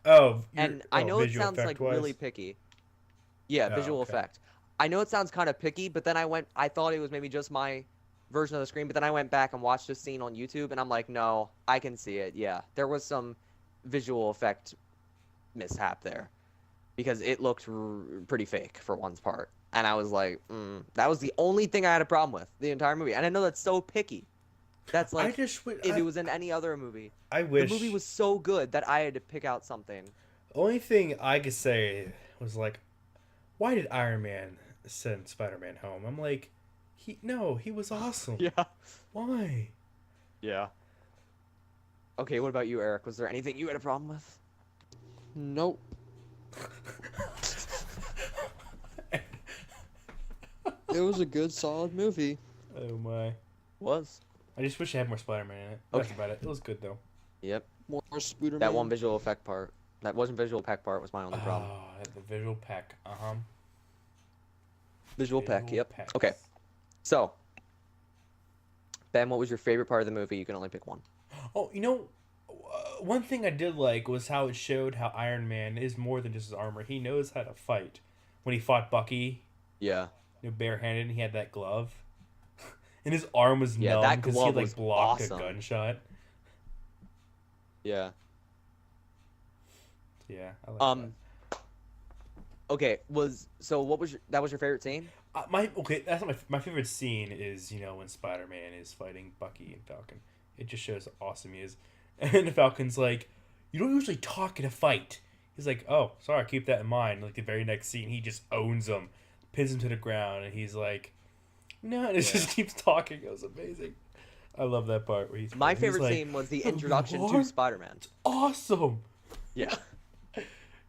Oh, And I know it visual sounds like effect-wise? really picky. Yeah, Oh, visual okay. effect. I know it sounds kind of picky, but then I thought it was maybe just my version of the screen, but then I went back and watched this scene on YouTube, and I'm like, no, I can see it. Yeah, there was some visual effect mishap there because it looked pretty fake for one's part. And I was like, that was the only thing I had a problem with the entire movie. And I know that's so picky. That's I like just if it was in any other movie. I wish The movie was so good that I had to pick out something. only thing I could say was like, why did Iron Man send Spider-Man home? I'm like, he was awesome. Yeah. Why? Yeah. Okay, what about you, Eric? Was there anything you had a problem with? Nope. It was a good, solid movie. Oh my! Was. I just wish I had more Spider-Man in it. That's Okay. about it. It was good though. Yep. More Spooderman. That one visual effect part. That wasn't visual effect part was my only problem. Oh, the visual pack. Visual peck, Visual yep. packs. Okay. So, Ben, what was your favorite part of the movie? You can only pick one. Oh, one thing I did like was how it showed how Iron Man is more than just his armor. He knows how to fight. When he fought Bucky, Yeah. barehanded, and he had that glove, and his arm was Yeah, numb that because he glove like was blocked awesome. a gunshot. Yeah. Yeah, I like that. Okay, what was that was your favorite scene? That's not my favorite scene is when Spider-Man is fighting Bucky and Falcon. It just shows how awesome he is, and the Falcon's like, "You don't usually talk in a fight." He's like, "Oh, sorry, keep that in mind." Like the very next scene, he just owns him, pins him to the ground, and he's like, "No," and it just keeps talking. It was amazing. I love that part where My he's favorite like, scene was the "Oh, introduction to Lord." Spider-Man. Awesome. Yeah.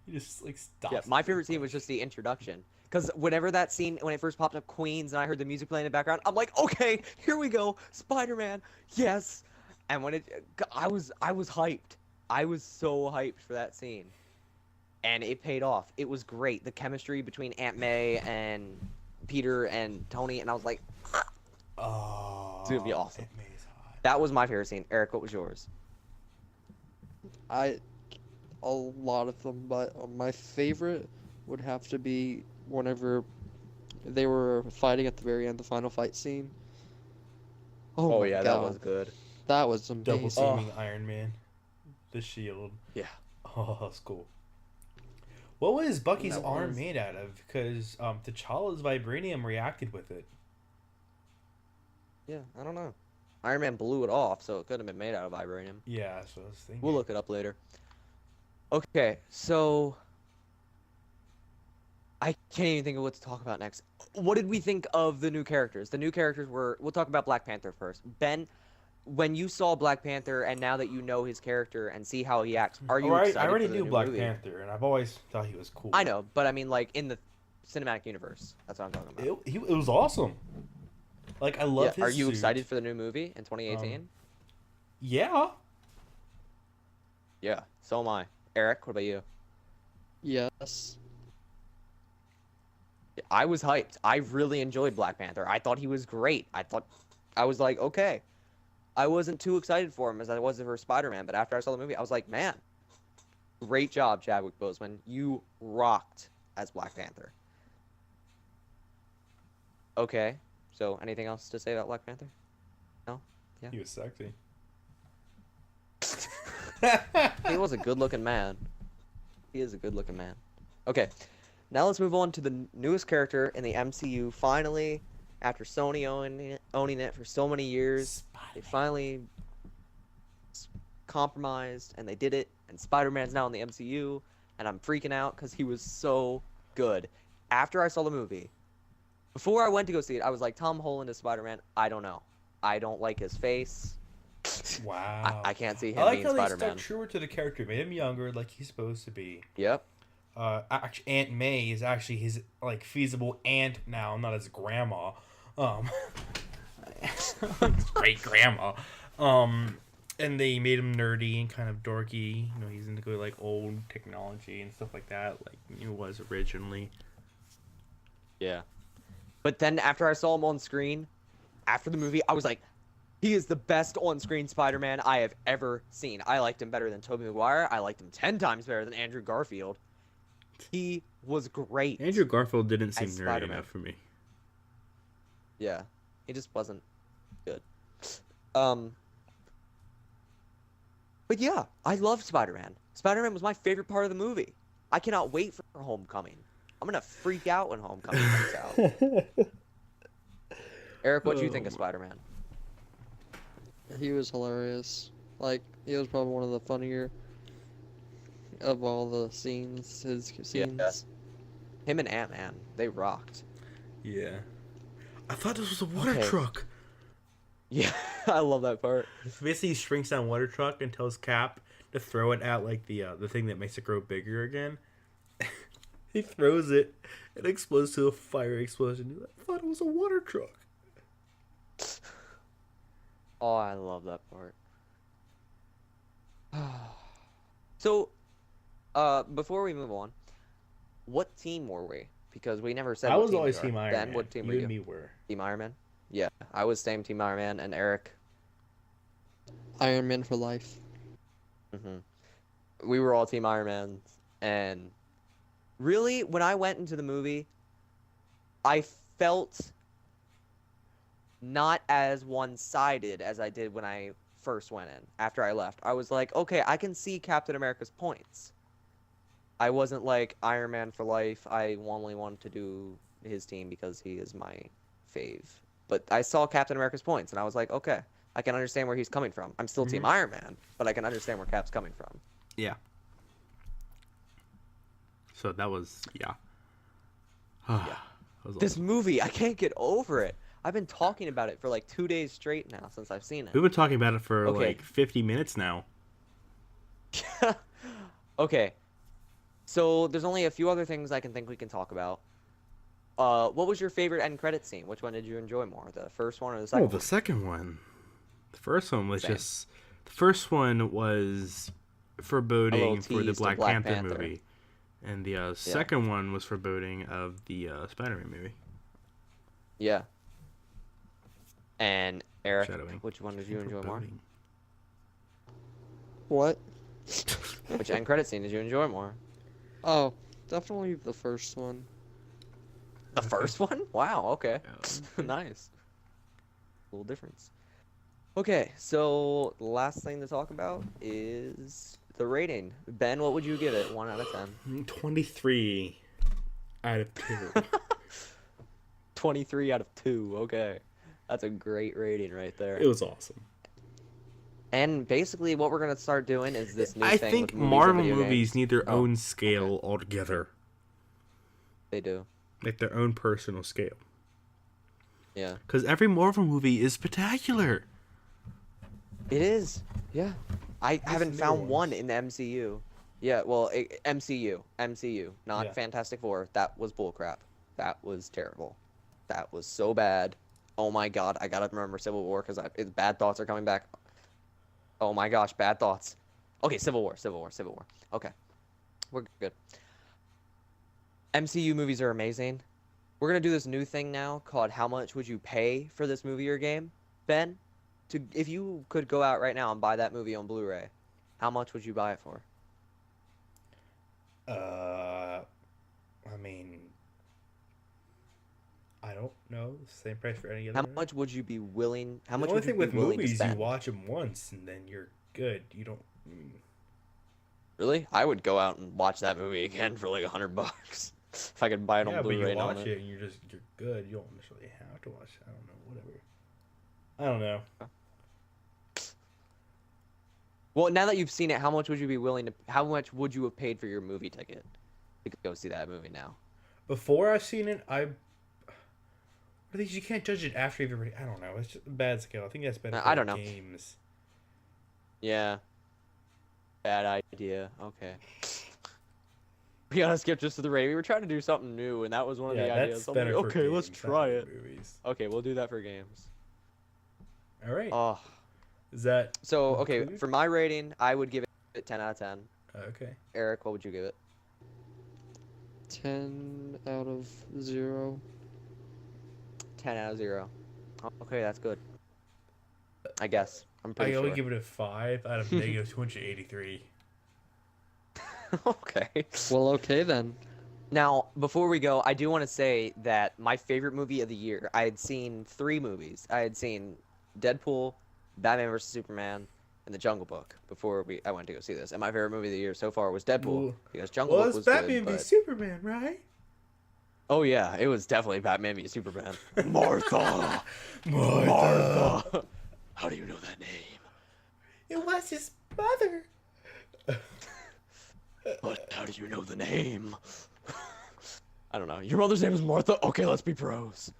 He just like stops. Yeah, my favorite scene was just the introduction. Because whenever that scene, when it first popped up, Queens, and I heard the music playing in the background, I'm like, okay, here we go, Spider-Man, yes. And when I was hyped. I was so hyped for that scene, and it paid off. It was great. The chemistry between Aunt May and Peter and Tony, and I was like, Oh, it's gonna be awesome. Aunt May's hot. that was my favorite scene. Eric, what was yours? A lot of them, but my favorite would have to be whenever they were fighting at the very end, the final fight scene. Oh, my that God. was good. That was Double amazing. teaming Iron Man, the shield. Yeah. Oh, that's cool. What was Bucky's That arm was- made out of? Because T'Challa's vibranium reacted with it. Yeah, I don't know. Iron Man blew it off, so it could have been made out of vibranium. Yeah, that's what I was thinking. We'll look it up later. Okay, so I can't even think of what to talk about next. What did we think of the new characters? The new characters were, we'll talk about Black Panther first. Ben, when you saw Black Panther and now that you know his character and see how he acts, are you excited I already for the knew new Black movie? Panther, and I've always thought he was cool. I know, but I mean, like, in the cinematic universe. That's what I'm talking about. It was awesome. Like, I loved his Are you suit. excited for the new movie in 2018? Yeah. Yeah, so am I. Eric, what about you? Yes. I was hyped. I really enjoyed Black Panther. I thought he was great. I was like, okay. I wasn't too excited for him as I was for Spider-Man, but after I saw the movie, I was like, man, great job, Chadwick Boseman. You rocked as Black Panther. Okay, so anything else to say about Black Panther? No? Yeah. He was sexy. He was a good-looking man. He is a good-looking man. Okay, now let's move on to the newest character in the MCU. Finally, after Sony owning it for so many years, they finally compromised, and they did it, and Spider-Man's now in the MCU, and I'm freaking out because he was so good. After I saw the movie, before I went to go see it, I was like, Tom Holland is Spider-Man. I don't know. I don't like his face. Wow. I can't see him I like being how they Spider-Man. stuck truer to the character, made him younger, like he's supposed to be. Yep. Actually, Aunt May is actually his like feasible aunt now, not his grandma. Great grandma. And they made him nerdy and kind of dorky. You know, he's into like old technology and stuff like that, like he was originally. Yeah. But then after I saw him on screen, after the movie, I was like, he is the best on-screen Spider-Man I have ever seen. I liked him better than Tobey Maguire. I liked him 10 times better than Andrew Garfield. He was great. Andrew Garfield didn't seem as nerdy Spider-Man. enough for me. Yeah. He just wasn't good. But yeah, I love Spider-Man. Spider-Man was my favorite part of the movie. I cannot wait for Homecoming. I'm gonna freak out when Homecoming comes out. Eric, what do you think of Spider-Man? He was hilarious. Like, he was probably one of the funnier of all the scenes. His scenes. Him and Ant-Man, they rocked. Yeah. I thought this was a water Okay. truck. Yeah, I love that part. Basically, he shrinks down water truck and tells Cap to throw it at like the thing that makes it grow bigger again. He throws it, it explodes to a fire explosion. I thought it was a water truck. Oh, I love that part. So, before we move on, what team were we? Because we never said. I what was team always we Team are. Iron Ben, Man. what team You were and you? me were. Team Iron Man? Yeah, I was same Team Iron Man, and Eric. Iron Man for life. We were all Team Iron Man, and really, when I went into the movie, I felt not as one-sided as I did when I first went in. After I left, I was like, okay, I can see Captain America's points. I wasn't like Iron Man for life. I only wanted to do his team because he is my fave. But I saw Captain America's points, and I was like, okay, I can understand where he's coming from. I'm still Team Iron Man, but I can understand where Cap's coming from. Yeah. So that was Yeah. That was This awesome. movie, I can't get over it. I've been talking about it for like 2 days straight now since I've seen it. We've been talking about it for Okay. like 50 minutes now. Okay. So there's only a few other things I can think we can talk about. What was your favorite end credit scene? Which one did you enjoy more? The first one or the second Oh, the second one. The first one was Same. just. The first one was foreboding for the tease to Black Black Panther Panther. movie, and the second one was foreboding of the Spider-Man movie. Yeah. And Eric, Shadowing. which one did you enjoy more? Foreboding. What? Which end credit scene did you enjoy more? Oh, definitely the first one. The first one? Wow, okay. Yeah. Nice. Little difference. Okay, so the last thing to talk about is the rating. Ben, what would you give it? 1 out of 10. 23 out of 2. 23 out of 2. Okay. That's a great rating right there. It was awesome. And basically, what we're gonna start doing is this new I thing think with movies and Marvel video movies games. need their Oh, own scale altogether, they do. like their own personal scale. Yeah. Because every Marvel movie is spectacular. It is. Yeah. I haven't new found ones. one in the MCU. Yeah, well, MCU, not Yeah. Fantastic Four. That was bullcrap. That was terrible. That was so bad. Oh my god, I gotta remember Civil War because bad thoughts are coming back. Oh my gosh, bad thoughts. Okay, Civil War. Okay, we're good. MCU movies are amazing. We're gonna do this new thing now called How Much Would You Pay for This Movie or Game? Ben, if you could go out right now and buy that movie on Blu-ray, how much would you buy it for? I mean, I don't know. Same price for any other. How movie? much would you be willing? How The much only would you thing be with willing to movies, you spend? watch them once and then you're good. You don't. Really? I would go out and watch that movie again for like $100 if I could buy it Yeah, on but Blu-ray. you watch and it and you're good. You don't necessarily have to watch it. I don't know. Whatever. I don't know. Well, now that you've seen it, how much would you be willing to? How much would you have paid for your movie ticket to go see that movie now? Before I've seen it, I think you can't judge it after you've already. I don't know. It's just a bad scale. I think that's better. I don't know. Games. Yeah. Bad idea. Okay. We gotta skip just to the rating. We were trying to do something new, and that was one of the ideas. That's I'm better. like, For okay, games, let's not try for it. Movies. Okay, we'll do that for games. All right. Oh. Is that So, okay, included? for my rating, I would give it 10 out of 10. Okay. Eric, what would you give it? 10 out of 0. 10 out of 0. Okay, that's good. I guess. I'm pretty I sure. only give it a 5 out of negative 283. Okay. Well, okay then. Now, before we go, I do want to say that my favorite movie of the year, I had seen 3 movies. I had seen Deadpool, Batman vs. Superman, and The Jungle Book before I went to go see this. And my favorite movie of the year so far was Deadpool, Well, because Jungle Book it's was Batman good, v but... Superman, right? Oh yeah, it was definitely Batman v Superman. Martha! Martha. How do you know that name? It was his mother. But how do you know the name? I don't know. Your mother's name is Martha? Okay, let's be pros.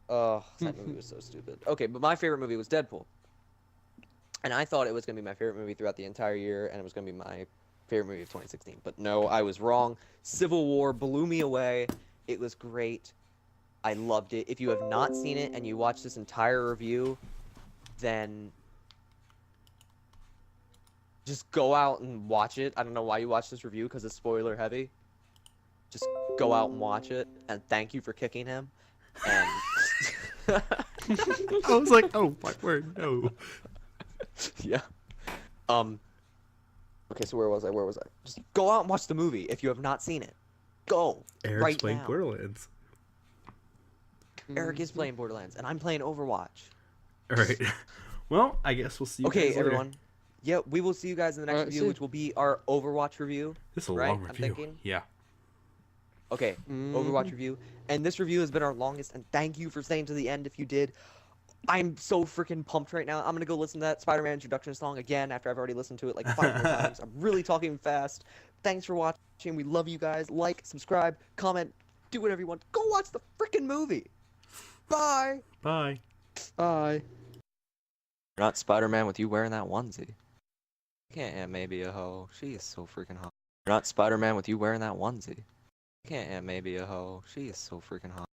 Oh, that movie was so stupid. Okay, but my favorite movie was Deadpool. And I thought it was going to be my favorite movie throughout the entire year, and it was going to be my favorite movie of 2016. But no, I was wrong. Civil War blew me away. It was great. I loved it. If you have not seen it and you watch this entire review, then just go out and watch it. I don't know why you watch this review, because it's spoiler heavy. Just go out and watch it, and thank you for kicking him. And I was like, oh my word, no. yeah. Okay, so where was I? Just go out and watch the movie if you have not seen it. Go. Eric's right playing now. Borderlands. Eric is playing Borderlands, and I'm playing Overwatch. All right. Well, I guess we'll see you Okay, guys later. everyone. Yeah, we will see you guys in the next Alright, review, see you. which will be our Overwatch review. This is a right? long I'm review. thinking. Yeah. Okay, Overwatch review. And this review has been our longest, and thank you for staying to the end if you did. I'm so freaking pumped right now. I'm going to go listen to that Spider-Man introduction song again after I've already listened to it like 5 more times. I'm really talking fast. Thanks for watching. We love you guys. Like, subscribe, comment, do whatever you want. Go watch the freaking movie. Bye. Bye. Bye. You're not Spider-Man with you wearing that onesie. Can't Aunt May be a hoe? She is so freaking hot. You're not Spider-Man with you wearing that onesie. Can't Aunt May be a hoe? She is so freaking hot.